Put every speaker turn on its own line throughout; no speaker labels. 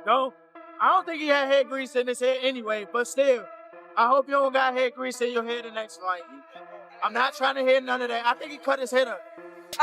No, I don't think he had head grease in his head anyway, but still, I hope you don't got head grease in your head the next fight. I'm not trying to hear none of that. I think he cut his head up.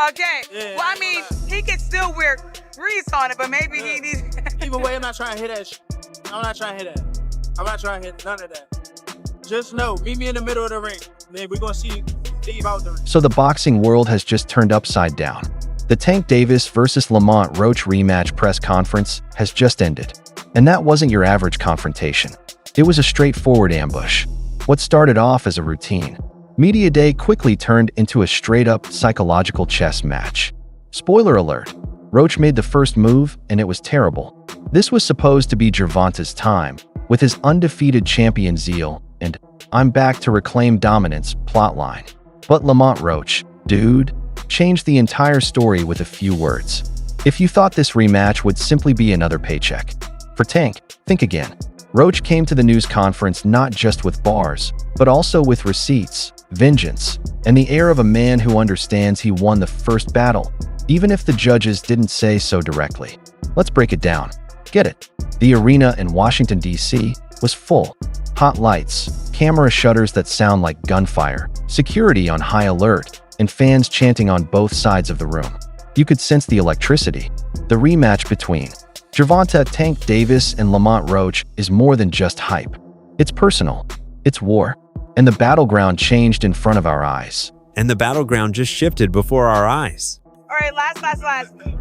Okay. Yeah, well, I mean, he could still wear grease on it, but maybe he needs...
Either way, I'm not trying to hear that I'm not trying to hear that. I'm not trying to hear none of that. Just know, meet me in the middle of the ring. Then we're going to see Steve out there.
So the boxing world has just turned upside down. The Tank Davis versus Lamont Roach rematch press conference has just ended. And that wasn't your average confrontation. It was a straightforward ambush. What started off as a routine media day quickly turned into a straight-up psychological chess match. Spoiler alert, Roach made the first move and it was terrible. This was supposed to be Gervonta's time, with his undefeated champion zeal and "I'm back to reclaim dominance" plotline. But Lamont Roach, dude, changed the entire story with a few words. If you thought this rematch would simply be another paycheck for Tank, think again. Roach came to the news conference not just with bars, but also with receipts, vengeance, and the air of a man who understands he won the first battle, even if the judges didn't say so directly. Let's break it down. Get it? The arena in Washington, D.C. was full. Hot lights, camera shutters that sound like gunfire, security on high alert, and fans chanting on both sides of the room. You could sense the electricity. The rematch between Gervonta Tank Davis and Lamont Roach is more than just hype. It's personal. It's war. And the battleground changed in front of our eyes.
And the battleground just shifted before our eyes.
All right, last.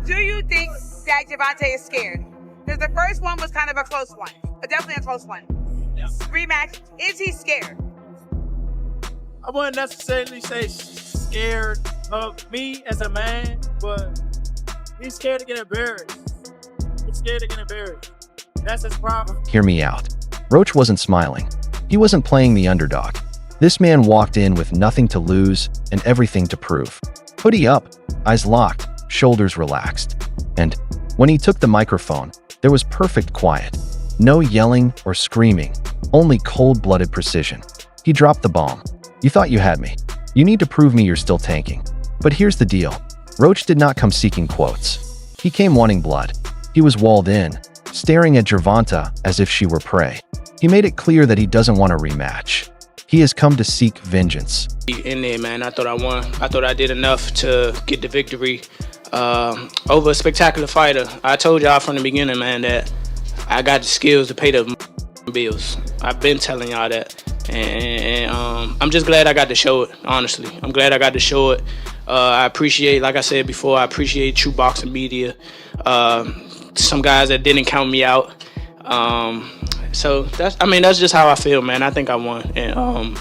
Do you think that Gervonta is scared? Because the first one was kind of a close one, but definitely a close one. Yeah. Rematch, is he scared?
I wouldn't necessarily say scared of me as a man, but he's scared to get embarrassed. He's scared to get embarrassed. That's his problem.
Hear me out. Roach wasn't smiling. He wasn't playing the underdog. This man walked in with nothing to lose and everything to prove. Hoodie up, eyes locked, shoulders relaxed. And when he took the microphone, there was perfect quiet. No yelling or screaming, only cold-blooded precision. He dropped the bomb. You thought you had me. You need to prove me you're still tanking. But here's the deal. Roach did not come seeking quotes. He came wanting blood. He was walled in, staring at Gervonta as if she were prey. He made it clear that he doesn't want a rematch. He has come to seek vengeance.
In there, man, I thought I won. I thought I did enough to get the victory over a spectacular fighter. I told y'all from the beginning, man, that I got the skills to pay the bills. I've been telling y'all that. And I'm just glad I got to show it, honestly. I'm glad I got to show it. I appreciate, like I said before, I appreciate true boxing media. Some guys that didn't count me out. So that's just how I feel, man. I think I won. And,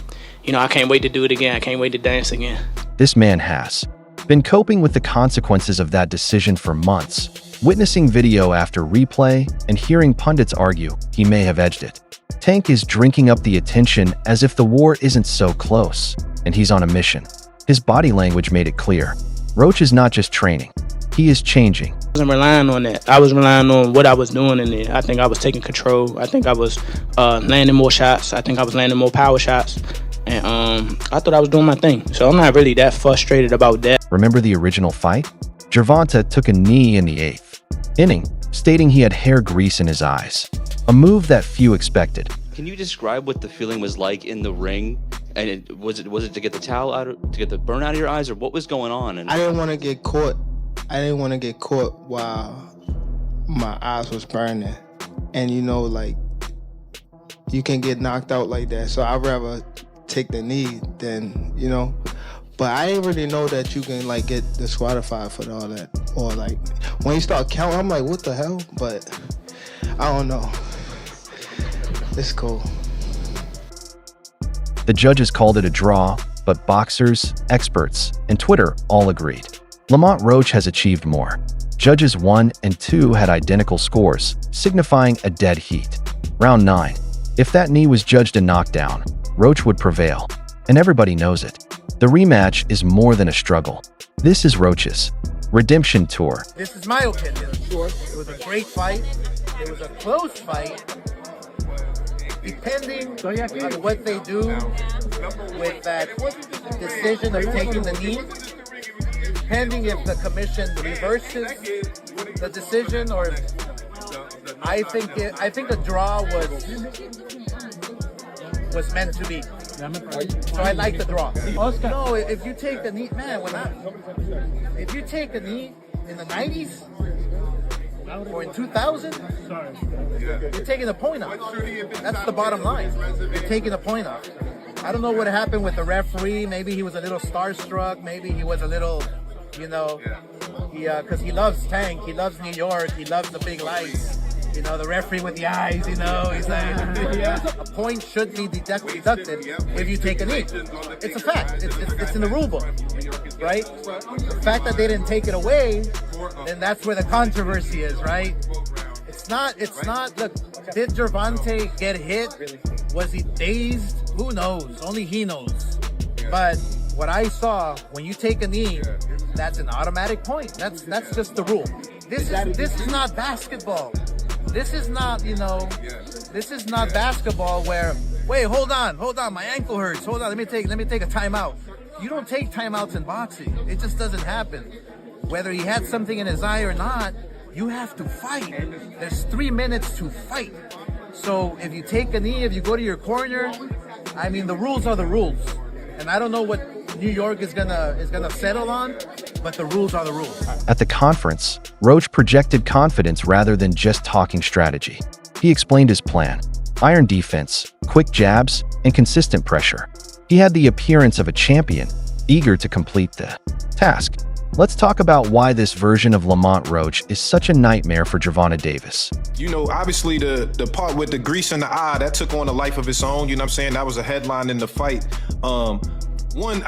I can't wait to do it again. I can't wait to dance again.
This man has been coping with the consequences of that decision for months, witnessing video after replay and hearing pundits argue he may have edged it. Tank is drinking up the attention as if the war isn't so close, and he's on a mission. His body language made it clear. Roach is not just training. He is changing.
I wasn't relying on that. I was relying on what I was doing in there. I think I was taking control. I think I was landing more shots. I think I was landing more power shots. And I thought I was doing my thing. So I'm not really that frustrated about that.
Remember the original fight? Gervonta took a knee in the 8th inning, stating he had hair grease in his eyes. A move that few expected.
Can you describe what the feeling was like in the ring? And was it to get the towel out, to get the burn out of your eyes, or what was going on?
I didn't want to get caught. I didn't want to get caught while my eyes was burning. And you can get knocked out like that. So I'd rather take the knee than, But I didn't really know that you can get disqualified for all that. Or when you start counting, I'm like, what the hell? But I don't know. It's cool.
The judges called it a draw, but boxers, experts, and Twitter all agreed. Lamont Roach has achieved more. Judges 1 and 2 had identical scores, signifying a dead heat. Round 9. If that knee was judged a knockdown, Roach would prevail. And everybody knows it. The rematch is more than a struggle. This is Roach's redemption tour.
This is my opinion. It was a great fight. It was a close fight. Depending on what they do with that decision of taking the knee, depending if the commission reverses the decision or
I think the draw was meant to be. So I like the draw. No, if you take the knee, man, if you take the knee in the 90s or in 2000, you're taking a point off. That's the bottom line. You're taking a point off. I don't know what happened with the referee. Maybe he was a little starstruck. Maybe he was a little, because he loves Tank. He loves New York. He loves the big lights. The referee with the eyes, he's like, a point should be deducted if you take a knee. It's a fact. It's in the rule book, right? The fact that they didn't take it away, then that's where the controversy is, right? It's not, look, did Gervonta get hit? Was he dazed? Who knows? Only he knows. But what I saw, when you take a knee, that's an automatic point. That's just the rule. This is not basketball. This is not, this is not basketball where, wait, hold on, my ankle hurts. Hold on, let me take a timeout. You don't take timeouts in boxing. It just doesn't happen. Whether he had something in his eye or not, you have to fight. There's 3 minutes to fight. So if you take a knee, if you go to your corner, the rules are the rules. And I don't know what New York is gonna settle on, but the rules are the rules.
At the conference, Roach projected confidence rather than just talking strategy. He explained his plan: iron defense, quick jabs, and consistent pressure. He had the appearance of a champion, eager to complete the task. Let's talk about why this version of Lamont Roach is such a nightmare for Gervonta Davis.
Obviously the part with the grease in the eye, that took on a life of its own, That was a headline in the fight. One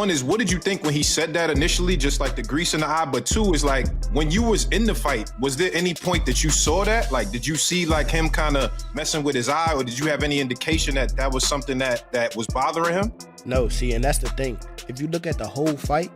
is, what did you think when he said that initially, just like the grease in the eye? But two is like, when you was in the fight, was there any point that you saw that? Like, did you see like him kind of messing with his eye, or did you have any indication that was something that was bothering him?
No, see, and that's the thing. If you look at the whole fight,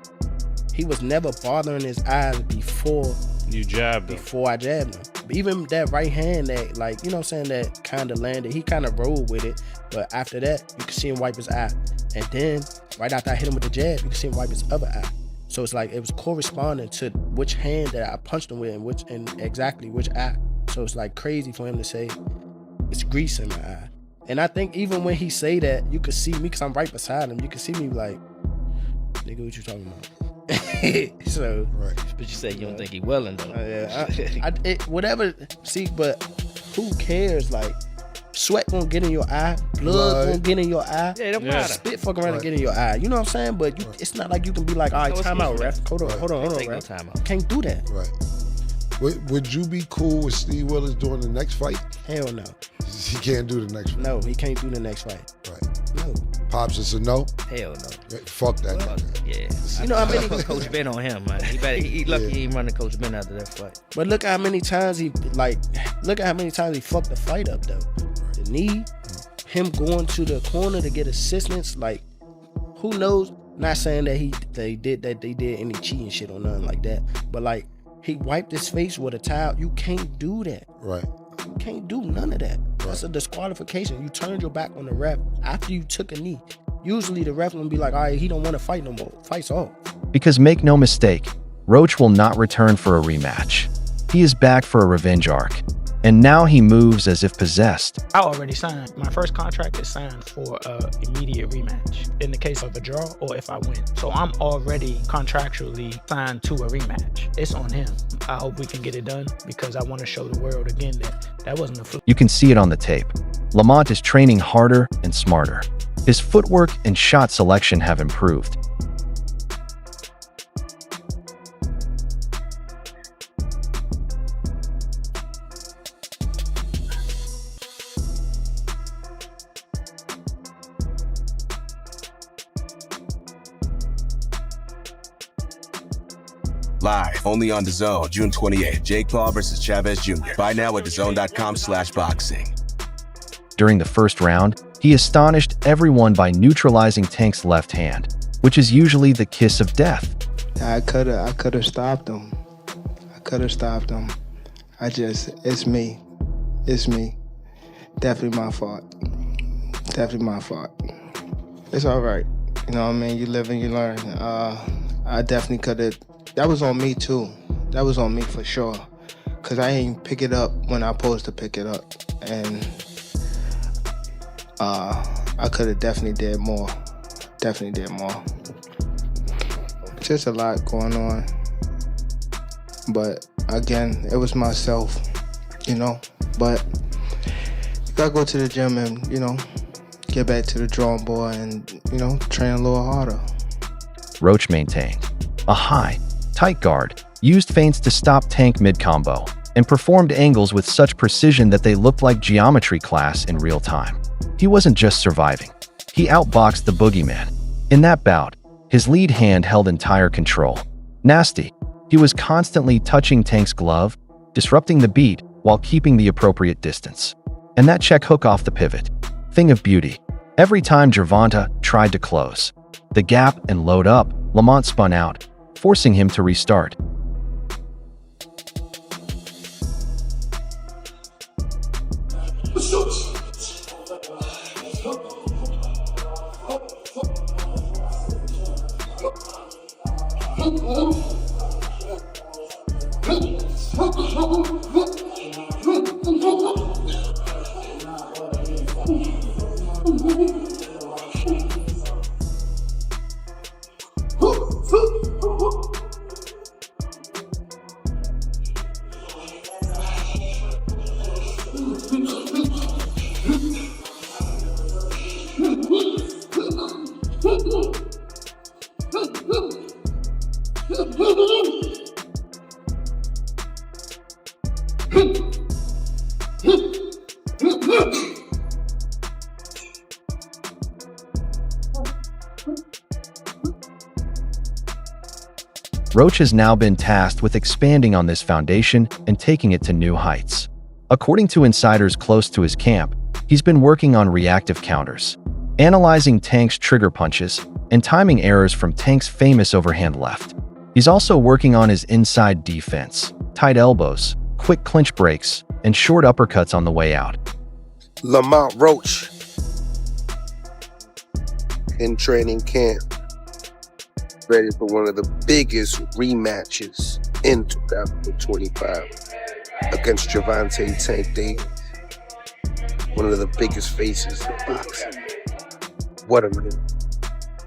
he was never bothering his eyes before
you jabbed him.
Before I jabbed him. Even that right hand that, that kind of landed, he kind of rolled with it. But after that, you could see him wipe his eye. And then, right after I hit him with the jab, you could see him wipe his other eye. So it's like, it was corresponding to which hand that I punched him with and exactly which eye. So it's like crazy for him to say, it's grease in my eye. And I think even when he say that, you could see me, because I'm right beside him, you could see me like, nigga, what you talking about? So,
right.
But you say you don't think he willing though.
Whatever. See, but who cares? Like, sweat gonna get in your eye, blood gonna get in your eye.
Yeah, it don't matter.
Spit fuck around and get in your eye. You know what I'm saying? But it's not like you can be like, all right, time out, ref. Hold on, ref.
No time out.
Can't do that.
Right. Would you be cool with Steve Willis doing the next fight?
Hell no.
He can't do the next fight.
No, he can't do the next fight.
Right.
No.
Pops, it's a no?
Hell no.
Fuck that.
Yeah.
You know how many
put Coach Ben on him, man. He lucky he ain't running Coach Ben after that fight.
But look how many times he fucked the fight up though. The knee, him going to the corner to get assistance, like, who knows? Not saying that they did any cheating shit or nothing like that. But like, he wiped his face with a towel. You can't do that.
Right.
You can't do none of that. That's a disqualification. You turned your back on the ref after you took a knee. Usually the ref will be like, all right, he don't want to fight no more. Fight's off.
Because make no mistake, Roach will not return for a rematch. He is back for a revenge arc. And now he moves as if possessed.
I already signed. My first contract is signed for an immediate rematch in the case of a draw or if I win. So I'm already contractually signed to a rematch. It's on him. I hope we can get it done because I want to show the world again that wasn't a fluke.
You can see it on the tape. Lamont is training harder and smarter. His footwork and shot selection have improved.
Live, only on DAZN, June 28th. Jake Paul versus Chavez Jr. Buy now at DAZN.com/boxing.
During the first round, he astonished everyone by neutralizing Tank's left hand, which is usually the kiss of death.
I could have stopped him. It's me. Definitely my fault. It's all right. You know what I mean? You live and you learn. I definitely could have. That was on me too. That was on me for sure. because I ain't pick it up when I supposed to pick it up. And I could have definitely did more. Just a lot going on. But again, it was myself, you know. But you gotta go to the gym and, you know, get back to the drawing board and, you know, train a little harder.
Roach maintained a high, tight guard, used feints to stop Tank mid-combo, and performed angles with such precision that they looked like geometry class in real time. He wasn't just surviving. He outboxed the boogeyman. In that bout, his lead hand held entire control. Nasty. He was constantly touching Tank's glove, disrupting the beat while keeping the appropriate distance. And that check hook off the pivot. Thing of beauty. Every time Gervonta tried to close the gap and load up, Lamont spun out, forcing him to restart. Roach has now been tasked with expanding on this foundation and taking it to new heights. According to insiders close to his camp, he's been working on reactive counters, analyzing Tank's trigger punches, and timing errors from Tank's famous overhand left. He's also working on his inside defense, tight elbows, quick clinch breaks, and short uppercuts on the way out.
Lamont Roach in training camp, ready for one of the biggest rematches in 2025 against Gervonta Tank Davis, one of the biggest faces in boxing. What a man.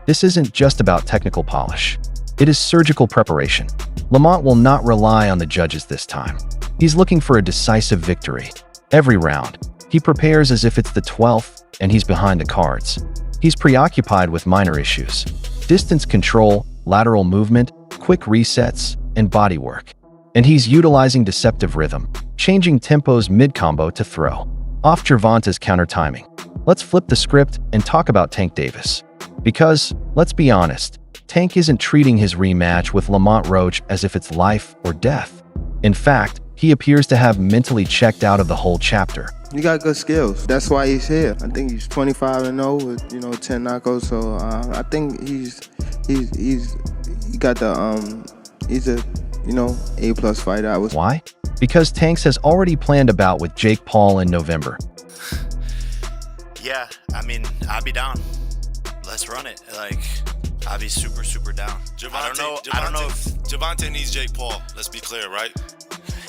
This isn't just about technical polish. It is surgical preparation. Lamont will not rely on the judges this time. He's looking for a decisive victory. Every round, he prepares as if it's the 12th and he's behind the cards. He's preoccupied with minor issues: distance control, lateral movement, quick resets, and body work. And he's utilizing deceptive rhythm, changing tempos mid-combo to throw off Gervonta's counter timing. Let's flip the script and talk about Tank Davis. Because, let's be honest, Tank isn't treating his rematch with Lamont Roach as if it's life or death. In fact, he appears to have mentally checked out of the whole chapter.
He got good skills. That's why he's here. I think he's 25-0 with, you know, 10 knockouts. So I think he's a, you know, A+ fighter.
Why? Because Tanks has already planned a bout with Jake Paul in November.
Yeah, I mean, I'd be down. Let's run it. Like, I'd be super, super down. I don't know if
Gervonta needs Jake Paul. Let's be clear, right?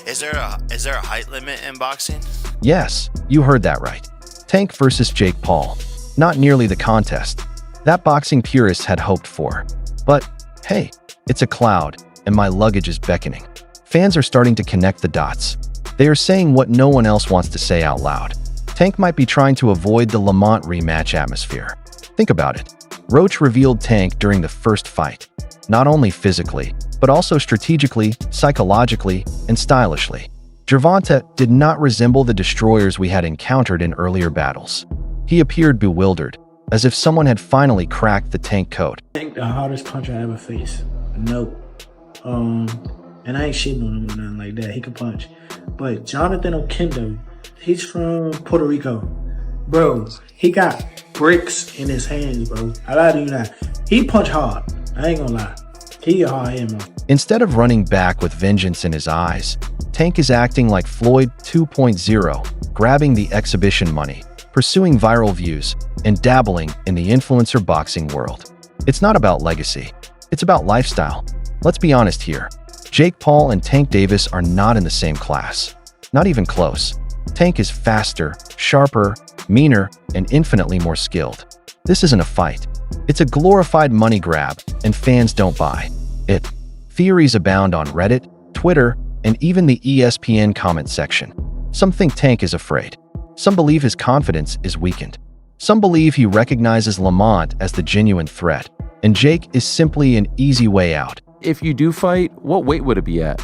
Is there a height limit in boxing?
Yes, you heard that right. Tank versus Jake Paul. Not nearly the contest that boxing purists had hoped for. But, hey, it's a cloud, and my luggage is beckoning. Fans are starting to connect the dots. They are saying what no one else wants to say out loud. Tank might be trying to avoid the Lamont rematch atmosphere. Think about it. Roach revealed Tank during the first fight, not only physically, but also strategically, psychologically, and stylishly. Gervonta did not resemble the destroyers we had encountered in earlier battles. He appeared bewildered, as if someone had finally cracked the Tank code.
I think the hardest punch I ever faced. No. And I ain't shitting on him or nothing like that. He can punch. But Jonathan Okendo, he's from Puerto Rico. Bro, he got bricks in his hands, bro. I lie to you not. He punch hard. I ain't gonna lie. He a hard hit, man.
Instead of running back with vengeance in his eyes, Tank is acting like Floyd 2.0, grabbing the exhibition money, pursuing viral views, and dabbling in the influencer boxing world. It's not about legacy. It's about lifestyle. Let's be honest here. Jake Paul and Tank Davis are not in the same class. Not even close. Tank is faster, sharper, meaner, and infinitely more skilled. This isn't a fight. It's a glorified money grab, and fans don't buy it. Theories abound on Reddit, Twitter, and even the ESPN comment section. Some think Tank is afraid. Some believe his confidence is weakened. Some believe he recognizes Lamont as the genuine threat, and Jake is simply an easy way out.
If you do fight, what weight would it be at?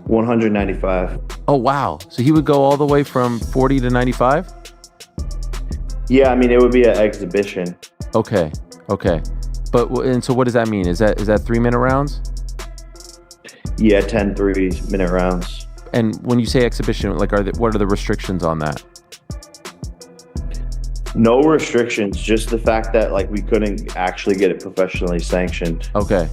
195.
Oh, wow. So he would go all the way from 40 to 95?
Yeah, I mean, it would be an exhibition.
Okay. And so what does that mean? Is that 3-minute rounds?
Yeah, 10 3-minute rounds.
And when you say exhibition, like, what are the restrictions on that?
No restrictions, just the fact that like we couldn't actually get it professionally sanctioned.
Okay.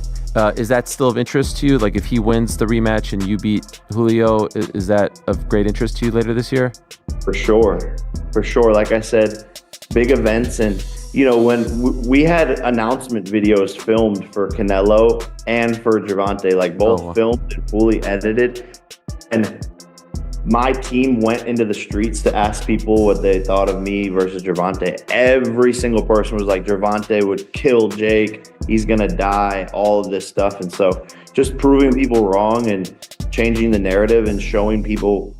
Is that still of interest to you? Like if he wins the rematch and you beat Julio, is that of great interest to you later this year?
For sure. Like I said, big events. And, you know, when we had announcement videos filmed for Canelo and for Gervonta, like both filmed and fully edited. And my team went into the streets to ask people what they thought of me versus Gervonta. Every single person was like, Gervonta would kill Jake. He's going to die, all of this stuff. And so just proving people wrong and changing the narrative and showing people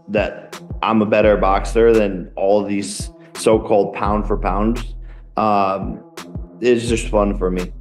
that I'm a better boxer than all of these so-called pound for pound is just fun for me.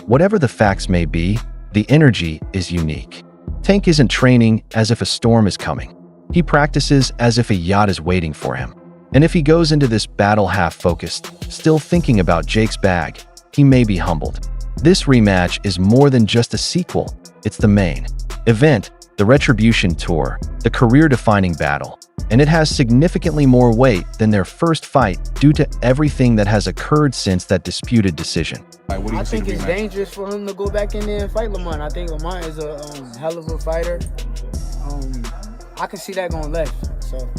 Whatever the facts may be, the energy is unique. Tank isn't training as if a storm is coming. He practices as if a yacht is waiting for him. And if he goes into this battle half-focused, still thinking about Jake's bag, he may be humbled. This rematch is more than just a sequel. It's the main event, the Retribution Tour, the career-defining battle. And it has significantly more weight than their first fight due to everything that has occurred since that disputed decision.
I think it's dangerous for him to go back in there and fight Lamont. I think Lamont is a hell of a fighter. I can see that going left. So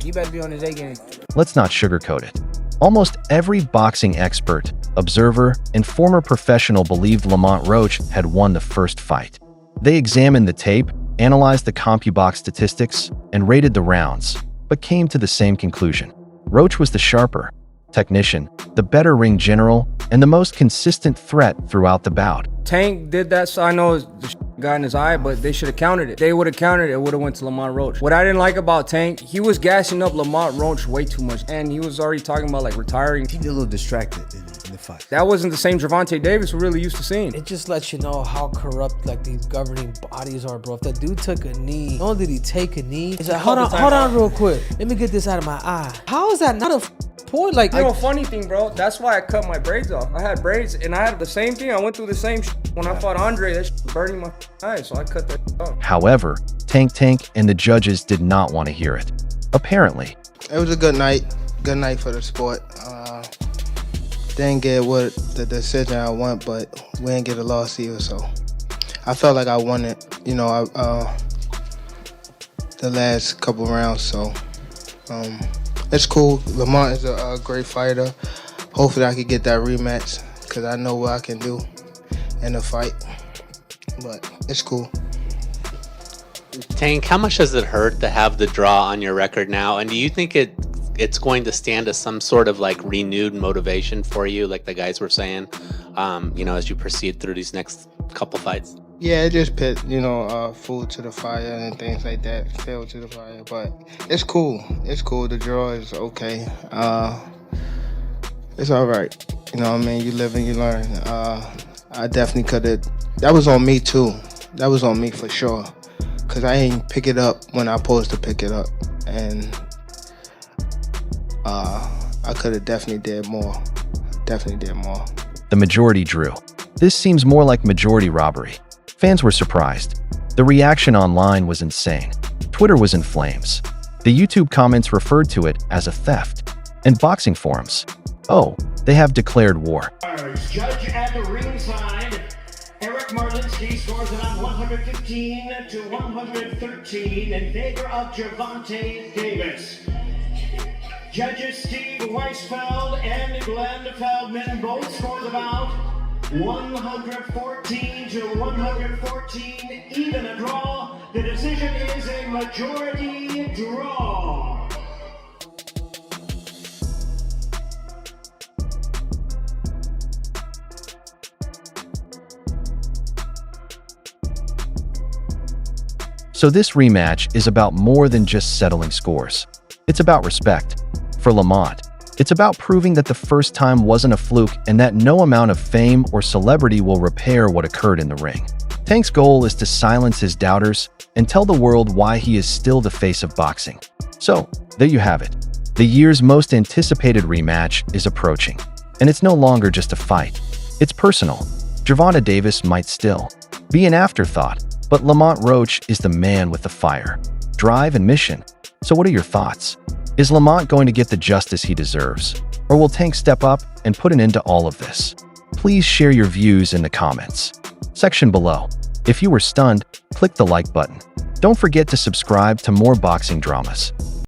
he better be on his A game.
Let's not sugarcoat it. Almost every boxing expert, observer, and former professional believed Lamont Roach had won the first fight. They examined the tape, analyzed the CompuBox statistics, and rated the rounds, but came to the same conclusion. Roach was the sharper technician, the better ring general, and the most consistent threat throughout the bout.
Tank did that, so I know the got in his eye, but they should have countered it. They would have countered it, it would have went to Lamont Roach. What I didn't like about Tank, he was gassing up Lamont Roach way too much, and he was already talking about like retiring.
He did a little distracted in the fight.
That wasn't the same Gervonta Davis we're really used to seeing.
It just lets you know how corrupt like these governing bodies are, bro. If that dude took a knee, not only did he take a knee, he's like, hold on real quick. Let me get this out of my eye. How is that not a point? Like,
you know, funny thing, bro, that's why I cut my braids off. I had braids and I had the same thing. I went through the same when I fought Andre. That was burning my eyes, so I cut that off.
However, Tank and the judges did not want to hear it. Apparently.
It was a good night. Good night for the sport. Didn't get what the decision I want, but we didn't get a loss either, so I felt like I won it, you know, the last couple rounds, so it's cool. Lamont is a great fighter. Hopefully I can get that rematch because I know what I can do in a fight, but it's cool.
Tank, how much does it hurt to have the draw on your record now? And do you think it's going to stand as some sort of like renewed motivation for you, like the guys were saying, you know, as you proceed through these next couple fights?
Yeah, it just put, you know, food to the fire and things like that, fuel to the fire, but it's cool. It's cool. The draw is okay. It's all right. You know what I mean? You live and you learn. I definitely could have. That was on me too. That was on me for sure. Because I ain't pick it up when I supposed to pick it up. And I could have definitely did more.
The majority drew. This seems more like majority robbery. Fans were surprised. The reaction online was insane. Twitter was in flames. The YouTube comments referred to it as a theft. And boxing forums. Oh, they have declared war.
Judge at the ringside, Eric Marlinsky scores it on 115 to 113 in favor of Gervonta Davis. Judges Steve Weisfeld and Glenn Feldman both score the bout 114 to 114, even a draw. The decision is a majority draw.
So this rematch is about more than just settling scores. It's about respect. For Lamont, it's about proving that the first time wasn't a fluke and that no amount of fame or celebrity will repair what occurred in the ring. Tank's goal is to silence his doubters and tell the world why he is still the face of boxing. So, there you have it. The year's most anticipated rematch is approaching. And it's no longer just a fight. It's personal. Gervonta Davis might still be an afterthought, but Lamont Roach is the man with the fire, drive, and mission. So what are your thoughts? Is Lamont going to get the justice he deserves? Or will Tank step up and put an end to all of this? Please share your views in the comments section below. If you were stunned, click the like button. Don't forget to subscribe to more boxing dramas.